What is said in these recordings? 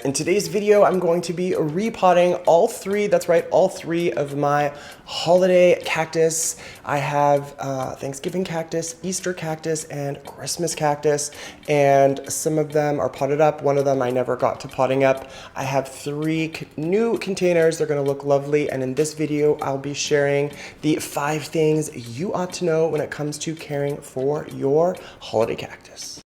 In today's video, I'm going to be repotting all three, that's right, all three of my holiday cactus. I have Thanksgiving cactus, Easter cactus, and Christmas cactus, and some of them are potted up. One of them I never got to potting up. I have three new containers. They're gonna look lovely, and in this video, I'll be sharing the 5 things you ought to know when it comes to caring for your holiday cactus.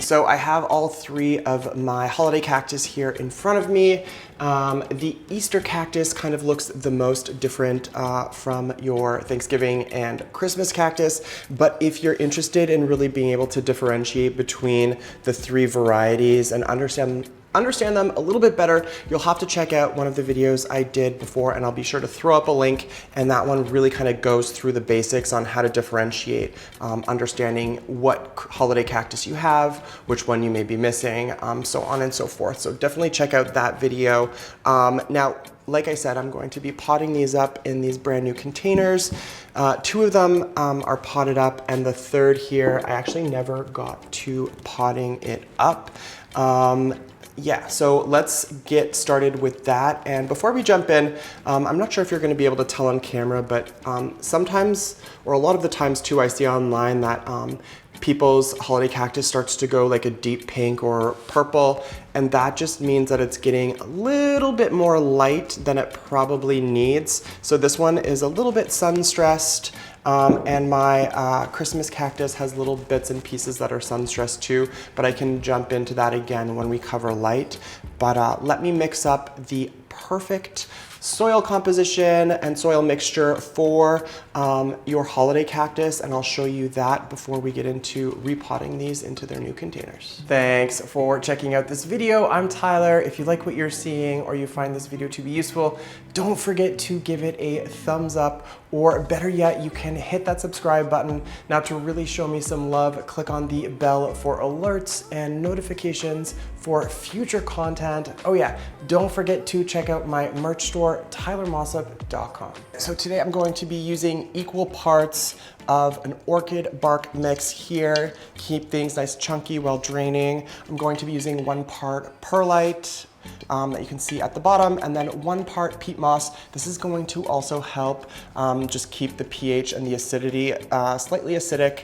So I have all three of my holiday cactus here in front of me. The Easter cactus kind of looks the most different from your Thanksgiving and Christmas cactus, but if you're interested in really being able to differentiate between the three varieties and understand them a little bit better, you'll have to check out one of the videos I did before, and I'll be sure to throw up a link, and that one really kind of goes through the basics on how to differentiate, understanding what holiday cactus you have, which one you may be missing, so on and so forth. So definitely check out that video. Now, like I said, I'm going to be potting these up in these brand new containers. 2 of them are potted up, and the third here, I actually never got to potting it up. Yeah, so let's get started with that. And before we jump in, I'm not sure if you're going to be able to tell on camera, but sometimes, or a lot of the times too, I see online that people's holiday cactus starts to go like a deep pink or purple, and that just means that it's getting a little bit more light than it probably needs. So this one is a little bit sun stressed. And my Christmas cactus has little bits and pieces that are sun stressed too, but I can jump into that again when we cover light. But let me mix up the perfect soil composition and soil mixture for your holiday cactus, and I'll show you that before we get into repotting these into their new containers. Thanks for checking out this video. I'm Tyler. If you like what you're seeing or you find this video to be useful, don't forget to give it a thumbs up, or better yet, you can hit that subscribe button. Now, to really show me some love, click on the bell for alerts and notifications for future content. Oh yeah, don't forget to check out my merch store, tylermossup.com. So today I'm going to be using equal parts of an orchid bark mix here. Keep things nice chunky while draining. I'm going to be using 1 part perlite, that you can see at the bottom, and then 1 part peat moss. This is going to also help just keep the pH and the acidity slightly acidic,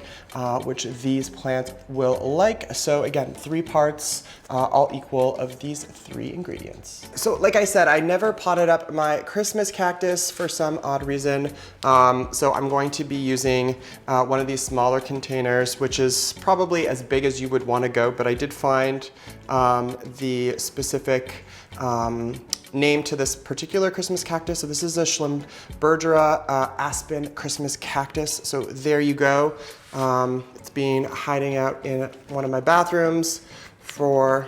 which these plants will like. So again, 3 parts, all equal of these 3 ingredients. So like I said, I never potted up my Christmas cactus for some odd reason. So I'm going to be using one of these smaller containers, which is probably as big as you would want to go, but I did find the specific name to this particular Christmas cactus. So this is a Schlumbergera aspen Christmas cactus. So there you go. It's been hiding out in one of my bathrooms for,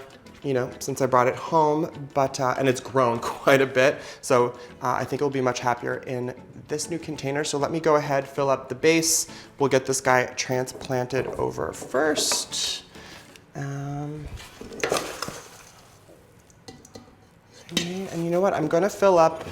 since I brought it home, but and it's grown quite a bit. So I think it'll be much happier in this new container. So let me go ahead, fill up the base. We'll get this guy transplanted over first. And you know what? I'm going to fill up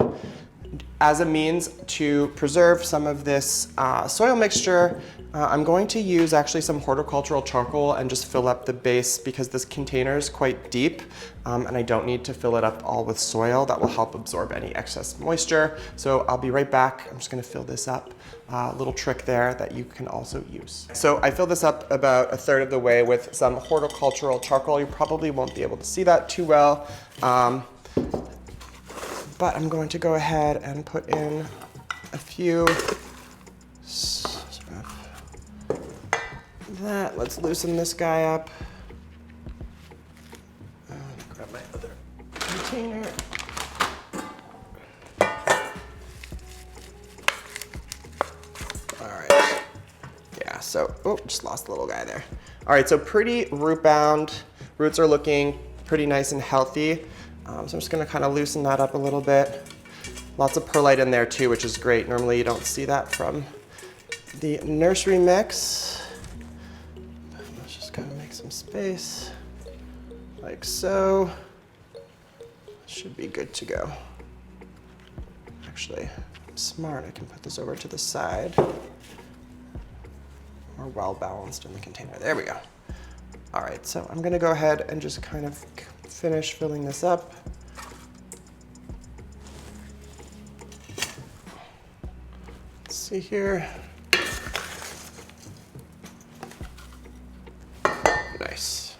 as a means to preserve some of this soil mixture. I'm going to use actually some horticultural charcoal and just fill up the base because this container is quite deep, and I don't need to fill it up all with soil. That will help absorb any excess moisture. So I'll be right back. I'm just going to fill this up. Little trick there that you can also use. So I fill this up about 1/3 of the way with some horticultural charcoal. You probably won't be able to see that too well. But I'm going to go ahead and put in a few that. Let's loosen this guy up. Grab my other container. All right. Yeah, so, just lost the little guy there. All right, so pretty root bound. Roots are looking pretty nice and healthy. So I'm just gonna kind of loosen that up a little bit. Lots of perlite in there too, which is great. Normally you don't see that from the nursery mix. Let's just kind of make some space, like so. Should be good to go. Actually, if I'm smart, I can put this over to the side. More well balanced in the container. There we go. All right, so I'm gonna go ahead and just kind of finish filling this up. Let's see here. Nice.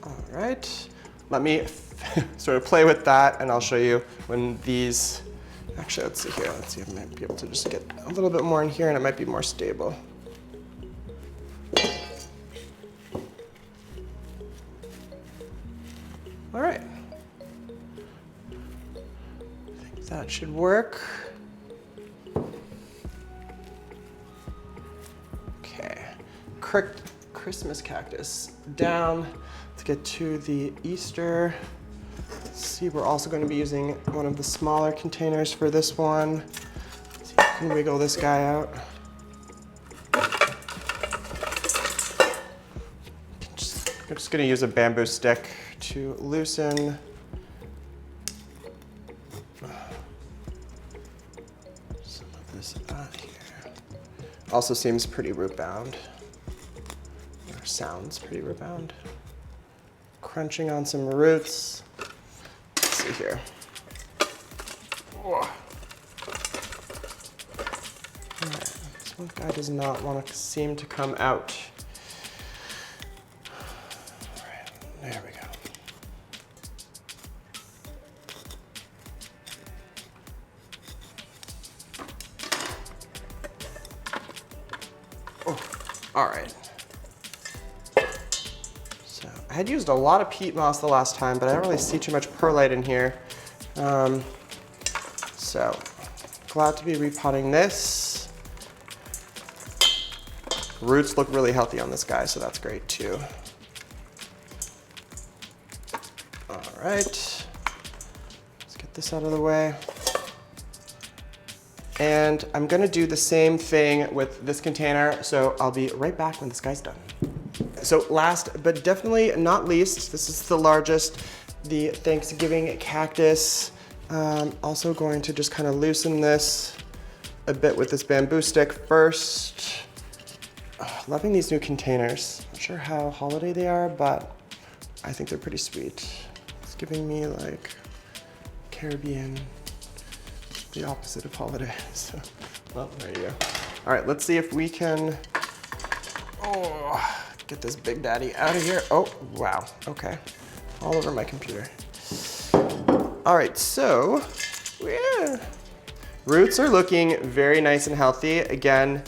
All right, let me sort of play with that and I'll show you when these, actually let's see here, let's see if I might be able to just get a little bit more in here and it might be more stable. All right, I think that should work. Okay, Christmas cactus down. Let's get to the Easter. Let's see, we're also going to be using one of the smaller containers for this one. Let's see if I can wiggle this guy out. I'm just going to use a bamboo stick to loosen some of this out here. Also seems pretty root bound, or sounds pretty root bound. Crunching on some roots. Let's see here. All right, this one guy does not want to seem to come out. All right, there we go. Oh, all right. I had used a lot of peat moss the last time, but I don't really see too much perlite in here. So glad to be repotting this. Roots look really healthy on this guy, so that's great too. All right, let's get this out of the way. And I'm gonna do the same thing with this container, so I'll be right back when this guy's done. So last but definitely not least, this is the largest, the Thanksgiving cactus. Also going to just kind of loosen this a bit with this bamboo stick first. Oh, loving these new containers. Not sure how holiday they are, but I think they're pretty sweet. It's giving me like Caribbean, the opposite of holiday. So, well, there you go. All right, let's see if we can, get this big daddy out of here. Oh, wow, okay. All over my computer. All right, so, yeah. Roots are looking very nice and healthy. Again,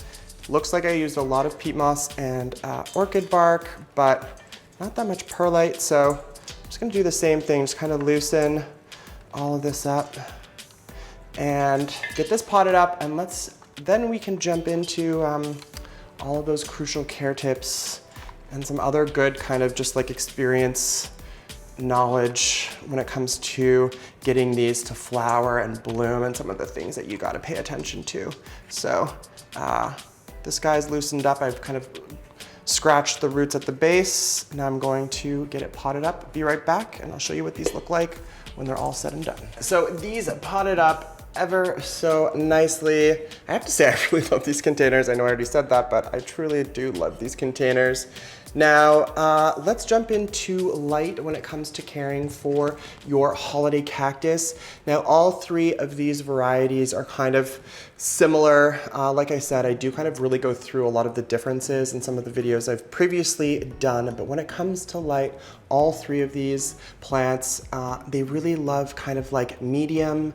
looks like I used a lot of peat moss and orchid bark, but not that much perlite, so I'm just gonna do the same thing, just kind of loosen all of this up and get this potted up, and then we can jump into all of those crucial care tips and some other good kind of just like experience knowledge when it comes to getting these to flower and bloom and some of the things that you got to pay attention to. So this guy's loosened up. I've kind of scratched the roots at the base. Now I'm going to get it potted up. Be right back and I'll show you what these look like when they're all said and done. So these potted up ever so nicely. I have to say I really love these containers. I know I already said that, but I truly do love these containers. Now, let's jump into light when it comes to caring for your holiday cactus. Now, all three of these varieties are kind of similar. Like I said, I do kind of really go through a lot of the differences in some of the videos I've previously done, but when it comes to light, all three of these plants, they really love kind of like medium,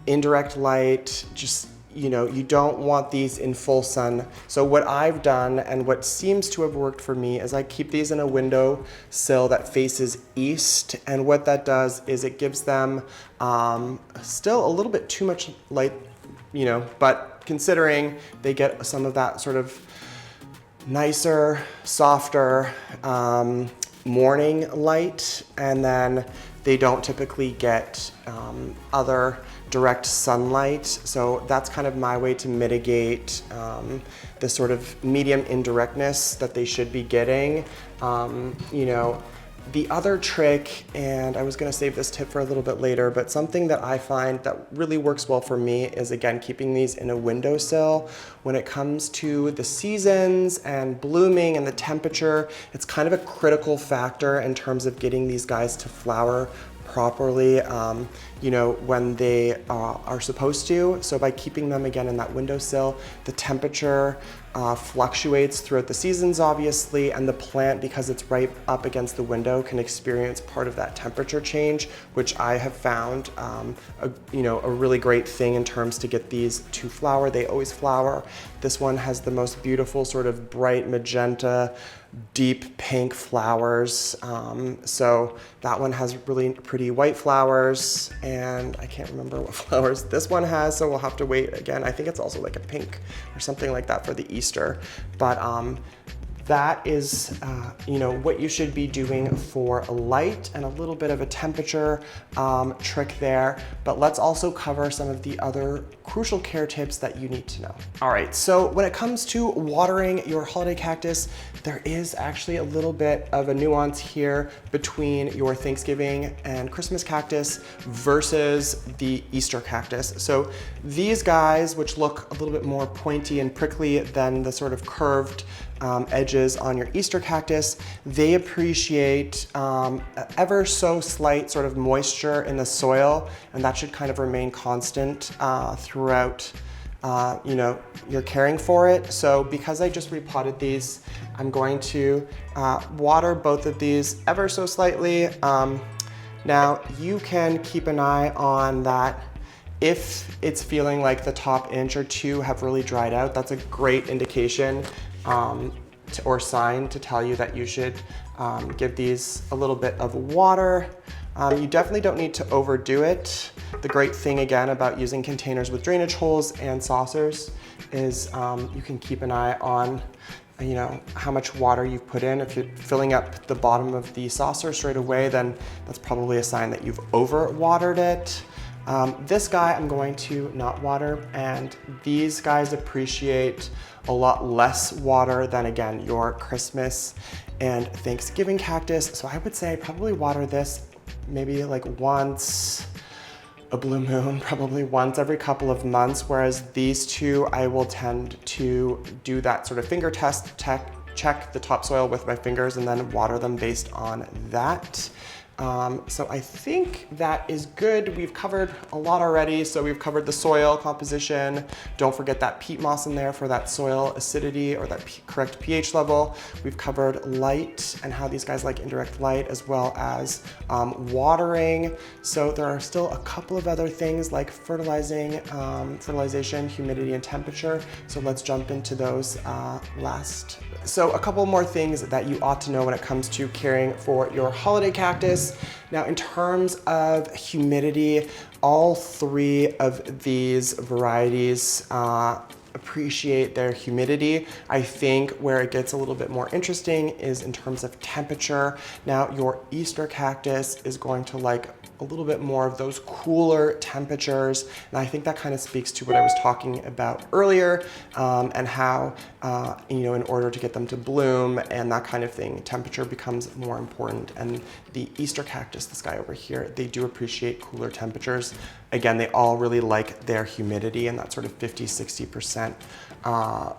indirect light, just, you know, you don't want these in full sun. So what I've done and what seems to have worked for me is I keep these in a window sill that faces east. And what that does is it gives them still a little bit too much light, you know, but considering they get some of that sort of nicer, softer morning light, and then they don't typically get other direct sunlight. So that's kind of my way to mitigate the sort of medium indirectness that they should be getting. You know, The other trick, and I was gonna save this tip for a little bit later, but something that I find that really works well for me is, again, keeping these in a windowsill. When it comes to the seasons and blooming and the temperature, it's kind of a critical factor in terms of getting these guys to flower properly, you know, when they are supposed to. So by keeping them again in that windowsill, the temperature fluctuates throughout the seasons, obviously, and the plant, because it's right up against the window, can experience part of that temperature change, which I have found you know, a really great thing in terms to get these to flower. They always flower. This one has the most beautiful sort of bright magenta, deep pink flowers. So that one has really pretty white flowers, and I can't remember what flowers this one has, so we'll have to wait again. I think it's also like a pink or something like that for the Easter. But that is, you know, what you should be doing for light and a little bit of a temperature trick there. But let's also cover some of the other crucial care tips that you need to know. All right, so when it comes to watering your holiday cactus, there is actually a little bit of a nuance here between your Thanksgiving and Christmas cactus versus the Easter cactus. So these guys, which look a little bit more pointy and prickly than the sort of curved edges on your Easter cactus, they appreciate ever so slight sort of moisture in the soil, and that should kind of remain constant throughout you know, you're caring for it. So because I just repotted these, I'm going to water both of these ever so slightly. Now you can keep an eye on that. If it's feeling like the top inch or two have really dried out, that's a great indication or sign to tell you that you should give these a little bit of water. You definitely don't need to overdo it. The great thing again about using containers with drainage holes and saucers is you can keep an eye on, you know, how much water you've put in. If you're filling up the bottom of the saucer straight away, then that's probably a sign that you've over watered it. This guy I'm going to not water, and these guys appreciate a lot less water than, again, your Christmas and Thanksgiving cactus. So I would say I probably water this maybe like once a blue moon, probably once every couple of months, whereas these two I will tend to do that sort of finger test, check the topsoil with my fingers and then water them based on that. So I think that is good. We've covered a lot already. So we've covered the soil composition. Don't forget that peat moss in there for that soil acidity or that correct pH level. We've covered light and how these guys like indirect light, as well as watering. So there are still a couple of other things like fertilization, humidity, and temperature. So let's jump into those last. So a couple more things that you ought to know when it comes to caring for your holiday cactus. Now, in terms of humidity, all three of these varieties appreciate their humidity. I think where it gets a little bit more interesting is in terms of temperature. Now, your Easter cactus is going to like a little bit more of those cooler temperatures. And I think that kind of speaks to what I was talking about earlier, and how, you know, in order to get them to bloom and that kind of thing, temperature becomes more important. And the Easter cactus, this guy over here, they do appreciate cooler temperatures. Again, they all really like their humidity in that sort of 50–60%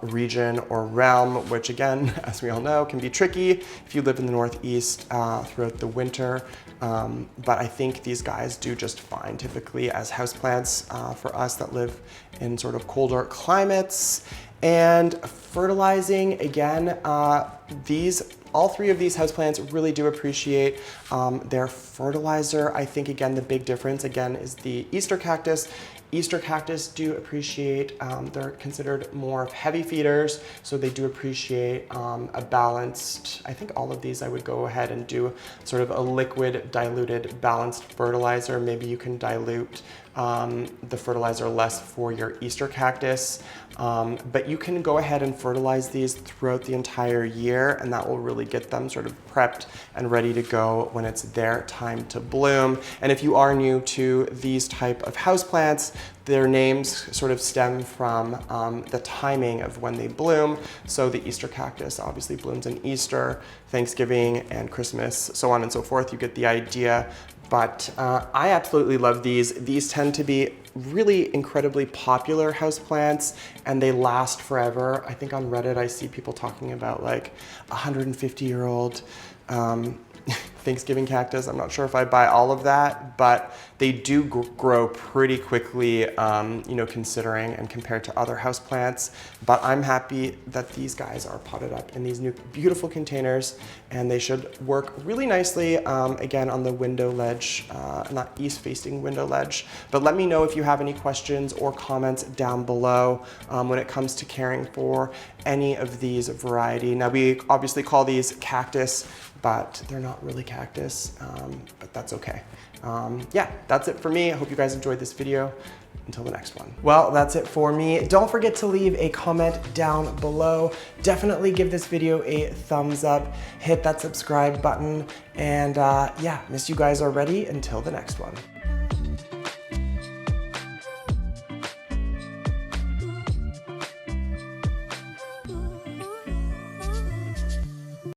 region or realm, which again, as we all know, can be tricky if you live in the Northeast throughout the winter. But I think these guys do just fine typically as houseplants for us that live in sort of colder climates. And fertilizing, again, all three of these houseplants really do appreciate their fertilizer. I think, again, the big difference, again, is the Easter cactus. Easter cactus do appreciate, they're considered more of heavy feeders, so they do appreciate a balanced, I think all of these I would go ahead and do sort of a liquid diluted balanced fertilizer. Maybe you can dilute the fertilizer less for your Easter cactus, but you can go ahead and fertilize these throughout the entire year, and that will really really get them sort of prepped and ready to go when it's their time to bloom. And if you are new to these type of houseplants, their names sort of stem from the timing of when they bloom. So the Easter cactus obviously blooms in Easter, Thanksgiving, and Christmas, so on and so forth. You get the idea. But I absolutely love these. These tend to be really incredibly popular houseplants, and they last forever. I think on Reddit I see people talking about like 150-year-old Thanksgiving cactus. I'm not sure if I buy all of that, but they do grow pretty quickly, you know, considering and compared to other houseplants. But I'm happy that these guys are potted up in these new beautiful containers, and they should work really nicely, again, on the window ledge, not east-facing window ledge. But let me know if you have any questions or comments down below when it comes to caring for any of these variety. Now, we obviously call these cactus, but they're not really cactus, but that's okay. Yeah, that's it for me. I hope you guys enjoyed this video. Until the next one. Well, that's it for me. Don't forget to leave a comment down below. Definitely give this video a thumbs up, hit that subscribe button, and yeah, miss you guys already. Until the next one.